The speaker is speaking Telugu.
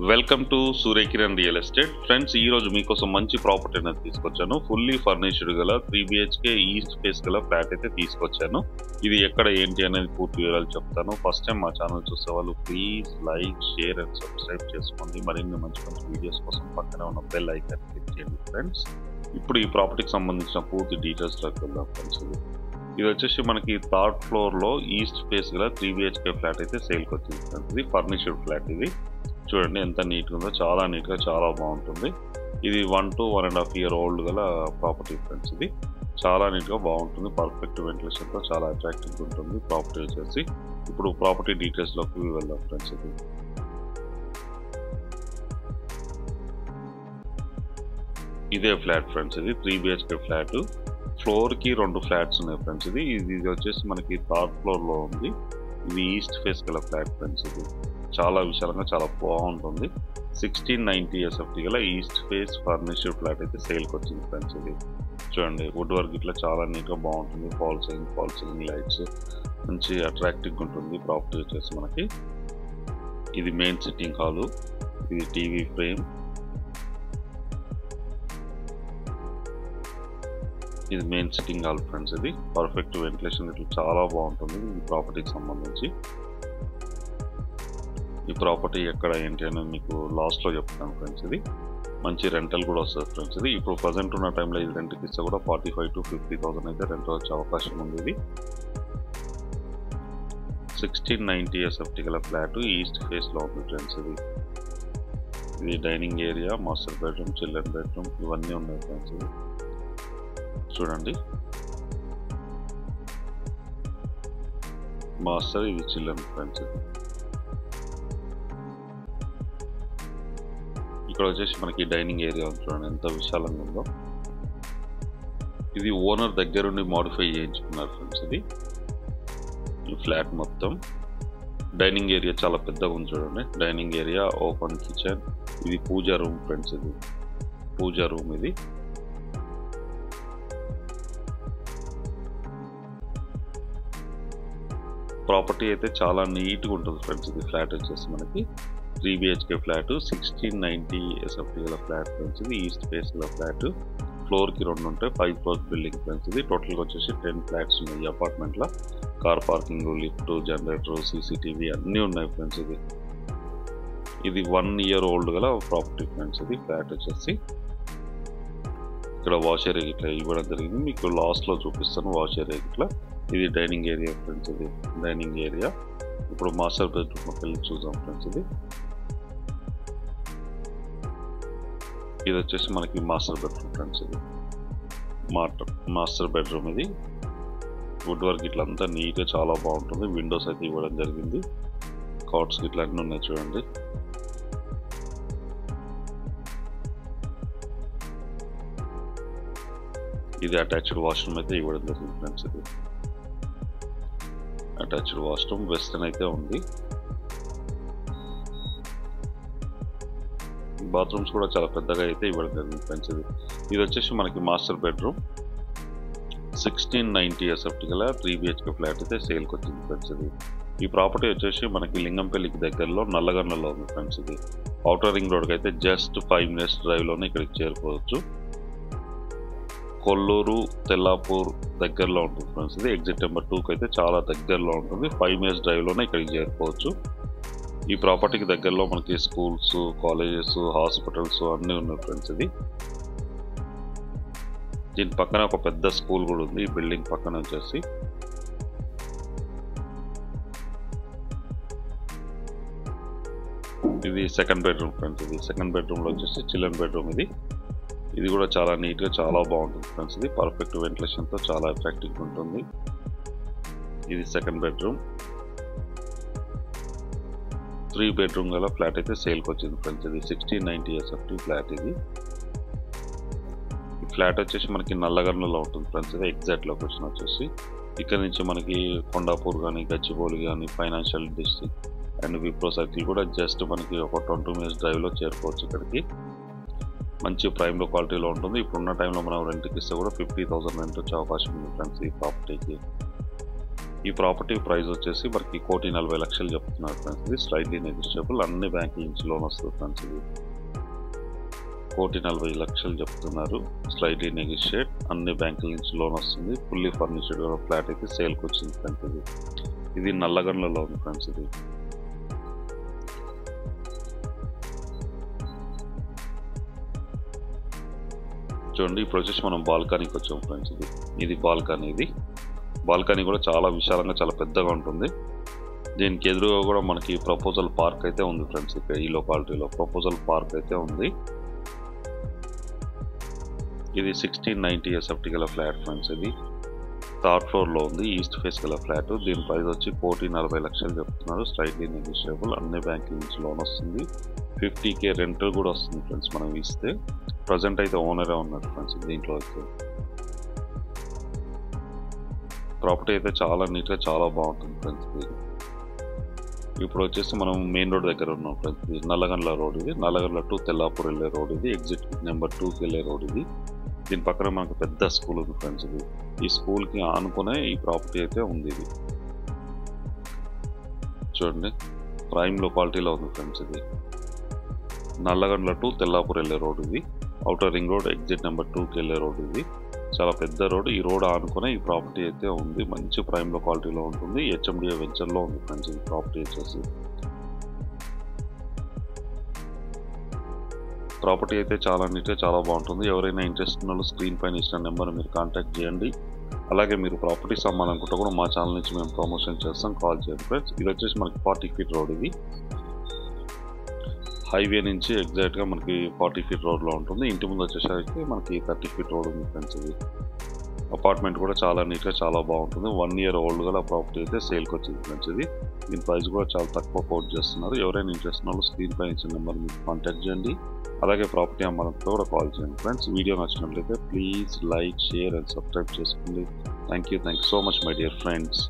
Welcome to Surya Kiran real estate friends. ఈ రోజు మీకోసం మంచి ప్రాపర్టీ అనేది తీసుకొచ్చాను. ఫుల్లీ ఫర్నిష్డ్ గల 3 BHK ఈస్ట్ ఫేస్ గల ఫ్లాట్ అయితే తీసుకొచ్చాను. ఇది ఎక్కడ ఏంటి అనేది పూర్తి వివరాలు చెప్తాను. ఫస్ట్ టైం మా ఛానల్ చూసే వాళ్ళు please like, share and subscribe చేసుకోండి. మరిన్ని మంచి మంచి వీడియోస్ కోసం పక్కనే ఉన్న బెల్ ఐకాన్ క్లిక్ చేయండి ఫ్రెండ్స్. ఇప్పుడు ఈ ప్రాపర్టీకి సంబంధించిన పూర్తి డీటెయిల్స్లోకి వెళ్దాం ఫ్రెండ్స్. ఇది వచ్చేసి మనకి థర్డ్ ఫ్లోర్లో ఈస్ట్ ఫేస్ గల 3 BHK ఫ్లాట్ అయితే సేల్కి వచ్చింది ఫ్రెండ్స్. ఇది ఫర్నిష్డ్ ఫ్లాట్. ఇది చూడండి ఎంత నీట్గా ఉందో, చాలా నీట్గా, చాలా బాగుంటుంది. ఇది 1 to 1.5 year ఓల్డ్ గల ప్రాపర్టీ ఫ్రెండ్స్. ఇది చాలా నీట్గా బాగుంటుంది. పర్ఫెక్ట్ వెంటిలేషన్తో చాలా అట్రాక్టివ్గా ఉంటుంది ప్రాపర్టీ వచ్చేసి. ఇప్పుడు ప్రాపర్టీ డీటెయిల్స్లోకి వెళ్దాం ఫ్రెండ్స్. ఇదే ఫ్లాట్ ఫ్రెండ్స్. ఇది 3 BHK ఫ్లాట్. ఫ్లోర్కి 2 ఫ్లాట్స్ ఉన్నాయి ఫ్రెండ్స్. ఇది వచ్చేసి మనకి థర్డ్ ఫ్లోర్లో ఉంది. ఇది ఈస్ట్ ఫేస్ గల ఫ్లాట్ ఫ్రెండ్స్. ఇది చాలా విశాలంగా, చాలా బాగుంటుంది. 1690 SFT గల ఈస్ట్ ఫేస్ ఫర్నిష్డ్ ఫ్లాట్ అయితే సేల్కి వచ్చింది ఫ్రెండ్స్. ఇది చూడండి వుడ్ వర్క్ ఇట్లా చాలా నీట్గా బాగుంటుంది. ఫాల్ సీలింగ్ లైట్స్ మంచి అట్రాక్టివ్గా ఉంటుంది ప్రాపర్టీ వచ్చేసి మనకి. ఇది మెయిన్ సిట్టింగ్ హాలు. ఇది టీవీ ఫ్రేమ్. ఇది మెయిన్ సిట్టింగ్ హాల్ ఫ్రెండ్స్. ఇది పర్ఫెక్ట్ వెంటిలేషన్ ఇట్లా చాలా బాగుంటుంది ఈ ప్రాపర్టీకి సంబంధించి. ఈ ప్రాపర్టీ ఎక్కడ ఏంటి అనేది మీకు లాస్ట్లో చెప్తాను ఫ్రెండ్స్. ఇది మంచి రెంటల్ కూడా వస్తుంది ఫ్రెండ్స్. ఇది ఇప్పుడు ప్రజెంట్ ఉన్న టైంలో ఇది రెంట్కి ఇస్తే కూడా 45,000 to 50,000 అయితే రెంట్ వచ్చే అవకాశం ఉంది. ఇది 1690 SFT గల ఫ్లాట్ ఈస్ట్ ఫేస్లో ఉంది ఫ్రెండ్స్. ఇది dining area, master bedroom, children bedroom ఇవన్నీ ఉన్నాయి ఫ్రెండ్స్. ఇది చూడండి మాస్టర్, ఇది చిల్డ్రన్ ఫ్రెండ్స్. ఇక్కడ వచ్చేసి మనకి డైనింగ్ ఏరియా ఉంది. చూడండి ఎంత విశాలంగా ఉందో. ఇది ఓనర్ దగ్గరుండి మోడిఫై చేయించుకున్నారు ఫ్రెండ్స్. ఇది ఈ ఫ్లాట్ మొత్తం డైనింగ్ ఏరియా చాలా పెద్దగా ఉంది. చూడండి డైనింగ్ ఏరియా, ఓపెన్ కిచెన్. ఇది పూజా రూమ్ ఫ్రెండ్స్. ఇది పూజా రూమ్. ఇది ప్రాపర్టీ అయితే చాలా నీట్గా ఉంటుంది ఫ్రెండ్స్. ఇది ఫ్లాట్ వచ్చేసి మనకి 3 BHK ఫ్లాట్, 1690 SFT గల ఫ్లాట్ ఫ్రెండ్స్. ఇది ఈస్ట్ ఫేస్ గల ఫ్లాట్. ఫ్లోర్కి 2 ఉంటాయి. 5 floors బిల్డింగ్ ఫ్రెండ్స్. ఇది టోటల్గా వచ్చేసి 10 ఫ్లాట్స్ ఉన్నాయి ఈ అపార్ట్మెంట్లో. Car parking, lift, generator, CCTV అన్నీ ఉన్నాయి ఫ్రెండ్స్. ఇది 1 year ఓల్డ్ గల ప్రాపర్టీ ఫ్రెండ్స్. ఇది ఫ్లాట్ వచ్చేసి ఇక్కడ వాష్ ఏరియా ఇట్లా ఇవ్వడం జరిగింది. మీకు లాస్ట్లో చూపిస్తాను వాష్ ఏరియా ఇట్లా. ఇది డైనింగ్ ఏరియా ఫ్రెండ్స్. ఇది డైనింగ్ ఏరియా. ఇప్పుడు మాస్టర్ బెడ్రూమ్కి వెళ్ళి చూద్దాం ఫ్రెండ్స్. ఇది వచ్చేసి మనకి మాస్టర్ బెడ్రూమ్ ఫ్రెండ్స్. ఇది మాస్టర్ బెడ్రూమ్. ఇది వుడ్ వర్క్ ఇట్లా అంతా నీట్గా చాలా బాగుంటుంది. విండోస్ అయితే ఇవ్వడం జరిగింది. కాట్స్ ఇట్లా అన్నీ ఉన్నాయి చూడండి. ఇది అటాచ్డ్ వాష్రూమ్ అయితే ఇవ్వడం జరిగింది ఫ్రెండ్స్. ఇది అటాచ్డ్ వాష్రూమ్ వెస్టర్న్ అయితే ఉంది. బాత్రూమ్స్ కూడా చాలా పెద్దగా అయితే ఇవ్వడం జరిగింది ఫ్రెండ్స్. ఇది వచ్చేసి మనకి మాస్టర్ బెడ్రూమ్. 1690 SFT గల 3 BHK ఫ్లాట్ అయితే సేల్కి వచ్చింది ఫ్రెండ్స్. ఈ ప్రాపర్టీ వచ్చేసి మనకి లింగంపల్లికి దగ్గరలో నల్లగొండలో ఉంది ఫ్రెండ్స్. ఇది ఔటర్ రింగ్ రోడ్కి అయితే జస్ట్ 5 minutes డ్రైవ్లోనే ఇక్కడికి చేరుకోవచ్చు. కొల్లూరు, తెల్లాపూర్ దగ్గరలో ఉంటుంది ఫ్రెండ్స్. ఇది ఎగ్జిట్ నెంబర్ 2కి అయితే చాలా దగ్గరలో ఉంటుంది. 5 minutes డ్రైవ్లోనే ఇక్కడికి చేరుకోవచ్చు. ఈ ప్రాపర్టీకి దగ్గరలో మనకి స్కూల్స్, కాలేజెస్, హాస్పిటల్స్ అన్నీ ఉన్నాయి ఫ్రెండ్స్. దీని పక్కన ఒక పెద్ద స్కూల్ కూడా ఉంది ఈ బిల్డింగ్ పక్కన వచ్చేసి. ఇది సెకండ్ బెడ్రూమ్ ఫ్రెండ్స్. ఇది సెకండ్ బెడ్రూమ్లో వచ్చేసి చిల్డ్రన్ బెడ్రూమ్. ఇది కూడా చాలా నీట్గా, చాలా బాగుంటుంది ఫ్రెండ్స్. ఇది పర్ఫెక్ట్ వెంటిలేషన్తో చాలా అట్రాక్టివ్గా ఉంటుంది. ఇది సెకండ్ బెడ్రూమ్. 3 bedroom గల ఫ్లాట్ అయితే సేల్కి వచ్చింది ఫ్రెండ్స్. ఇది 1690 SFT ఫ్లాట్. ఈ ఫ్లాట్ వచ్చేసి మనకి నల్లగొండలో ఉంటుంది ఫ్రెండ్స్. ఇది ఎగ్జాక్ట్ లొకేషన్ వచ్చేసి ఇక్కడ నుంచి మనకి కొండాపూర్ కానీ, గచ్చిబౌలి కానీ, financial district and Wipro circle కూడా జస్ట్ మనకి ఒక 20 minutes డ్రైవ్లో చేరుకోవచ్చు ఇక్కడికి. మంచి ప్రైమ్లో క్వాలిటీలో ఉంటుంది. ఇప్పుడున్న టైంలో మనం రెంట్కి ఇస్తే కూడా 50,000 రెంట్ వచ్చే అవకాశం ఉంది ఫ్రెండ్స్ ఈ ప్రాపర్టీకి. ఈ ప్రాపర్టీ ప్రైస్ వచ్చేసి మనకి 1,40,00,000 చెప్తున్నారు ఫ్రెండ్స్. ఇది స్లైట్లీ నెగోషియబుల్, అన్ని బ్యాంకుల నుంచి లోన్ వస్తుంది ఫ్రెండ్స్. ఇది 1,40,00,000 చెప్తున్నారు, స్లైట్లీ నెగోషియేట్, అన్ని బ్యాంకుల నుంచి లోన్ వస్తుంది. ఫుల్లీ ఫర్నిష్డ్ ఫ్లాట్ అయితే సేల్కి వచ్చింది ఫ్రెండ్స్. ఇది నల్లగండ్లలో ఉంది ఫ్రెండ్స్. ఇది చూడండి. ఇప్పుడు వచ్చేసి మనం బాల్కనీకి వచ్చాం ఫ్రెండ్స్. ఇది బాల్కనీ కూడా చాలా విశాలంగా చాలా పెద్దగా ఉంటుంది. దీనికి ఎదురుగా కూడా మనకి ప్రపోజల్ పార్క్ అయితే ఉంది ఫ్రెండ్స్. ఇక్కడ ఈ లొకాలిటీలో ప్రపోజల్ పార్క్ అయితే ఉంది. ఇది 1690 SFT గల ఫ్లాట్ ఫ్రెండ్స్. ఇది థర్డ్ ఫ్లోర్లో ఉంది, ఈస్ట్ ఫేస్ గల ఫ్లాట్. దీని ప్రైస్ వచ్చి 1,40,00,000 చెప్తున్నారు, స్లైట్లీ నెగోషియబుల్, అన్ని బ్యాంకుల నుంచి లోన్ వస్తుంది. 50K రెంటల్ కూడా వస్తుంది ఫ్రెండ్స్ మనం ఇస్తే. ప్రజెంట్ అయితే ఓనరే ఉన్నారు ఫ్రెండ్స్ దీంట్లో అయితే. ప్రాపర్టీ అయితే చాలా నీట్గా చాలా బాగుంటుంది ఫ్రెండ్స్. ఇప్పుడు వచ్చేసి మనం మెయిన్ రోడ్ దగ్గర ఉన్నాం ఫ్రెండ్స్. ఇది నల్లగండ్ల రోడ్. ఇది నల్లగండ్ల టు తెల్లాపూర్ వెళ్ళే రోడ్. ఇది ఎగ్జిట్ నెంబర్ 2కి వెళ్ళే రోడ్. ఇది దీని పక్కన మనకు పెద్ద స్కూల్ ఉంది ఫ్రెండ్స్. ఇది ఈ స్కూల్కి ఆనుకునే ఈ ప్రాపర్టీ అయితే ఉంది. ఇది చూడండి, ప్రైమ్ లొకాలిటీలో ఉంది ఫ్రెండ్స్. ఇది నల్లగండ్ల టు తెల్లాపూర్ వెళ్ళే రోడ్. ఇది outer ring road, exit number 2కి వెళ్ళే రోడ్. ఇది చాలా పెద్ద రోడ్. ఈ రోడ్ ఆనుకునే ఈ ప్రాపర్టీ అయితే ఉంది. మంచి ప్రైమ్ లొకాలిటీలో ఉంటుంది. HMDA వెంచర్లో ఉంది ఫ్రెండ్స్. ఈ ప్రాపర్టీ వచ్చేసి ప్రాపర్టీ అయితే చాలా నీట్గా చాలా బాగుంటుంది. ఎవరైనా ఇంట్రెస్ట్ ఉన్న వాళ్ళు స్క్రీన్ పైన ఇచ్చిన నెంబర్ మీరు కాంటాక్ట్ చేయండి. అలాగే మీరు ప్రాపర్టీస్ అమ్మాలనుకుంటే కూడా మా ఛానల్ నుంచి మేము ప్రమోషన్ చేస్తాం, కాల్ చేయండి ఫ్రెండ్స్. ఇది వచ్చేసి మనకి 40 ఫీట్ రోడ్. ఇది హైవే నుంచి ఎగ్జాక్ట్గా మనకి 40 ఫీట్ రోడ్లో ఉంటుంది. ఇంటి ముందు వచ్చేసరికి మనకి 30 ఫీట్ రోడ్ ఉంది ఫ్రెండ్స్. ఇది అపార్ట్మెంట్ కూడా చాలా నీట్గా చాలా బాగుంటుంది. 1 ఇయర్ ఓల్డ్ గల ప్రాపర్టీ అయితే సేల్కి వచ్చింది ఫ్రెండ్స్. ఇది దీని ప్రైస్ కూడా చాలా తక్కువ కోట్ చేస్తున్నారు. ఎవరైనా ఇంట్రెస్ట్ ఉన్న వాళ్ళు స్క్రీన్ పైన ఇచ్చిన నెంబర్ మీకు కాంటాక్ట్ చేయండి. అలాగే ప్రాపర్టీ అమ్మాలంటే కూడా కాల్ చేయండి ఫ్రెండ్స్. వీడియో నచ్చినట్లయితే please like, share and subscribe చేసుకోండి. Thank you so much my dear friends.